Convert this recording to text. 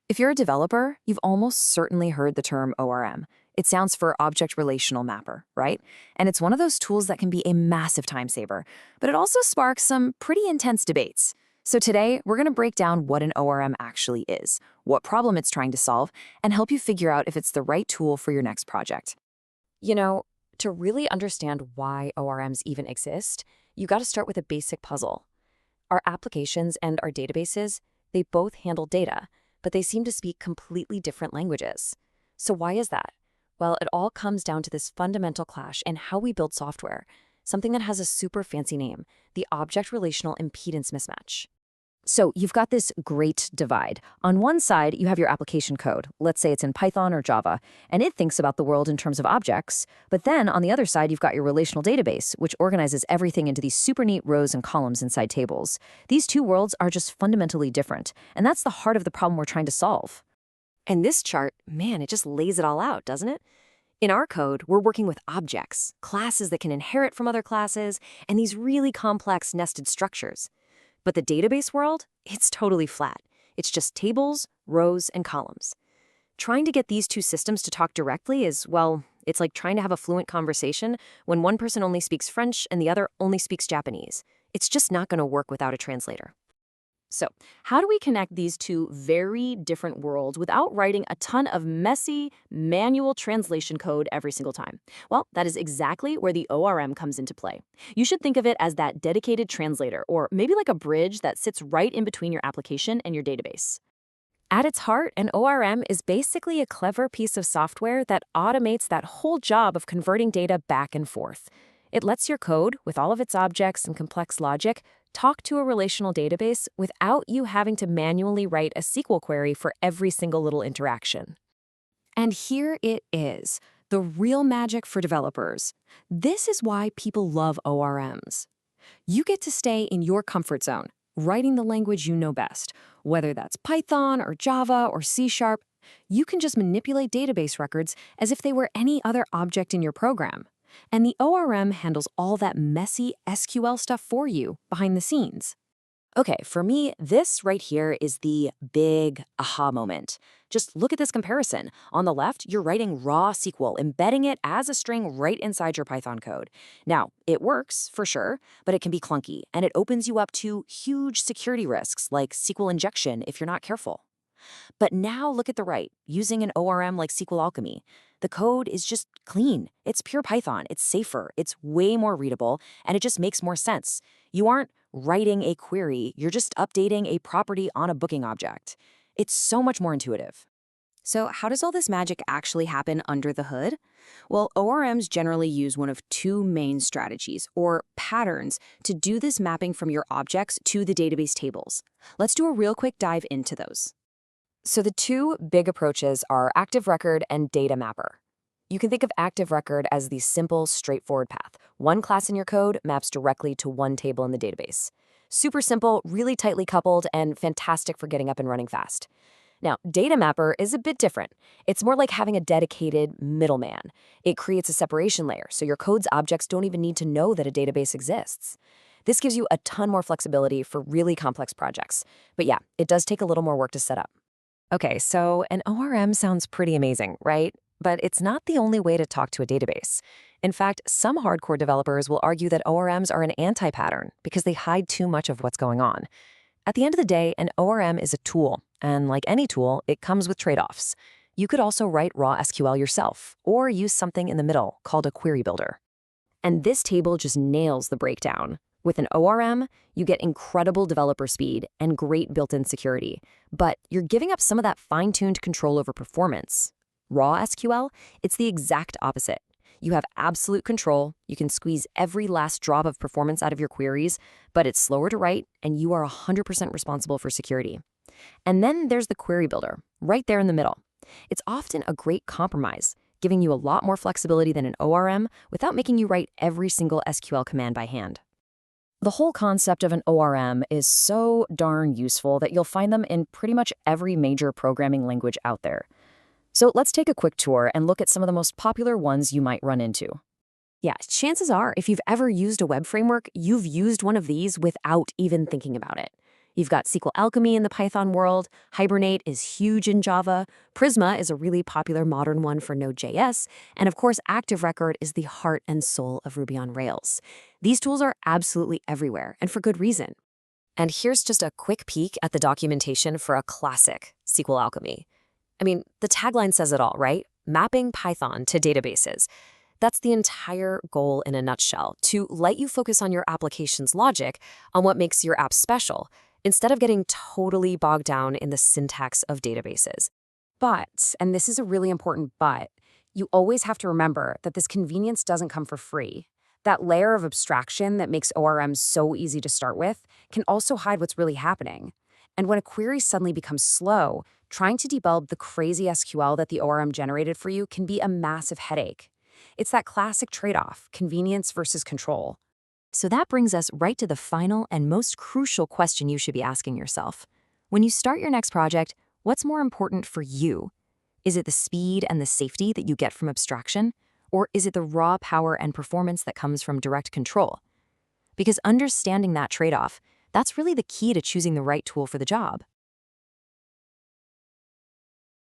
If you're a developer, you've almost certainly heard the term ORM. It sounds for Object-Relational Mapper, right? And it's one of those tools that can be a massive time saver, but it also sparks some pretty intense debates. So today, we're going to break down what an ORM actually is, what problem it's trying to solve, and help you figure out if it's the right tool for your next project. You know, to really understand why ORMs even exist, you got to start with a basic puzzle. Our applications and our databases, they both handle data, but they seem to speak completely different languages. So why is that? Well, it all comes down to this fundamental clash in how we build software, something that has a super fancy name, the object-relational impedance mismatch. So you've got this great divide. On one side, you have your application code. Let's say it's in Python or Java, and it thinks about the world in terms of objects. But then on the other side, you've got your relational database, which organizes everything into these super neat rows and columns inside tables. These two worlds are just fundamentally different, and that's the heart of the problem we're trying to solve. And this chart, man, it just lays it all out, doesn't it? In our code, we're working with objects, classes that can inherit from other classes, and these really complex nested structures. But the database world, it's totally flat. It's just tables, rows, and columns. Trying to get these two systems to talk directly is, well, it's like trying to have a fluent conversation when one person only speaks French and the other only speaks Japanese. It's just not going to work without a translator. So, how do we connect these two very different worlds without writing a ton of messy, manual translation code every single time? Well, that is exactly where the ORM comes into play. You should think of it as that dedicated translator, or maybe like a bridge that sits right in between your application and your database. At its heart, an ORM is basically a clever piece of software that automates that whole job of converting data back and forth. It lets your code, with all of its objects and complex logic, talk to a relational database without you having to manually write a SQL query for every single little interaction. And here it is, the real magic for developers. This is why people love ORMs. You get to stay in your comfort zone, writing the language you know best, whether that's Python or Java or C#. You can just manipulate database records as if they were any other object in your program. And the ORM handles all that messy SQL stuff for you behind the scenes. Okay, for me, this right here is the big aha moment. Just look at this comparison. On the left, you're writing raw SQL, embedding it as a string right inside your Python code. Now, it works, for sure, but it can be clunky, and it opens you up to huge security risks like SQL injection if you're not careful. But now look at the right, using an ORM like SQL Alchemy. The code is just clean. It's pure Python. It's safer. It's way more readable, and it just makes more sense. You aren't writing a query. You're just updating a property on a booking object. It's so much more intuitive. So how does all this magic actually happen under the hood? Well, ORMs generally use one of two main strategies, or patterns, to do this mapping from your objects to the database tables. Let's do a real quick dive into those. So the two big approaches are active record and data mapper. You can think of active record as the simple, straightforward path. One class in your code maps directly to one table in the database. Super simple, really tightly coupled, and fantastic for getting up and running fast. Now, data mapper is a bit different. It's more like having a dedicated middleman. It creates a separation layer, so your code's objects don't even need to know that a database exists. This gives you a ton more flexibility for really complex projects. But yeah, it does take a little more work to set up. Okay, so an ORM sounds pretty amazing, right? But it's not the only way to talk to a database. In fact, some hardcore developers will argue that ORMs are an anti-pattern because they hide too much of what's going on. At the end of the day, an ORM is a tool, and like any tool, it comes with trade-offs. You could also write raw SQL yourself, or use something in the middle called a query builder. And this table just nails the breakdown. With an ORM, you get incredible developer speed and great built-in security, but you're giving up some of that fine-tuned control over performance. Raw SQL, it's the exact opposite. You have absolute control, you can squeeze every last drop of performance out of your queries, but it's slower to write, and you are 100% responsible for security. And then there's the query builder, right there in the middle. It's often a great compromise, giving you a lot more flexibility than an ORM without making you write every single SQL command by hand. The whole concept of an ORM is so darn useful that you'll find them in pretty much every major programming language out there. So let's take a quick tour and look at some of the most popular ones you might run into. Yeah, chances are, if you've ever used a web framework, you've used one of these without even thinking about it. You've got SQL Alchemy in the Python world, Hibernate is huge in Java, Prisma is a really popular modern one for Node.js, and of course, Active Record is the heart and soul of Ruby on Rails. These tools are absolutely everywhere, and for good reason. And here's just a quick peek at the documentation for a classic, SQL Alchemy. I mean, the tagline says it all, right? Mapping Python to databases. That's the entire goal in a nutshell, to let you focus on your application's logic, on what makes your app special, instead of getting totally bogged down in the syntax of databases. But, and this is a really important but, you always have to remember that this convenience doesn't come for free. That layer of abstraction that makes ORMs so easy to start with can also hide what's really happening. And when a query suddenly becomes slow, trying to debug the crazy SQL that the ORM generated for you can be a massive headache. It's that classic trade-off, convenience versus control. So that brings us right to the final and most crucial question you should be asking yourself. When you start your next project, what's more important for you? Is it the speed and the safety that you get from abstraction? Or is it the raw power and performance that comes from direct control? Because understanding that trade-off, that's really the key to choosing the right tool for the job.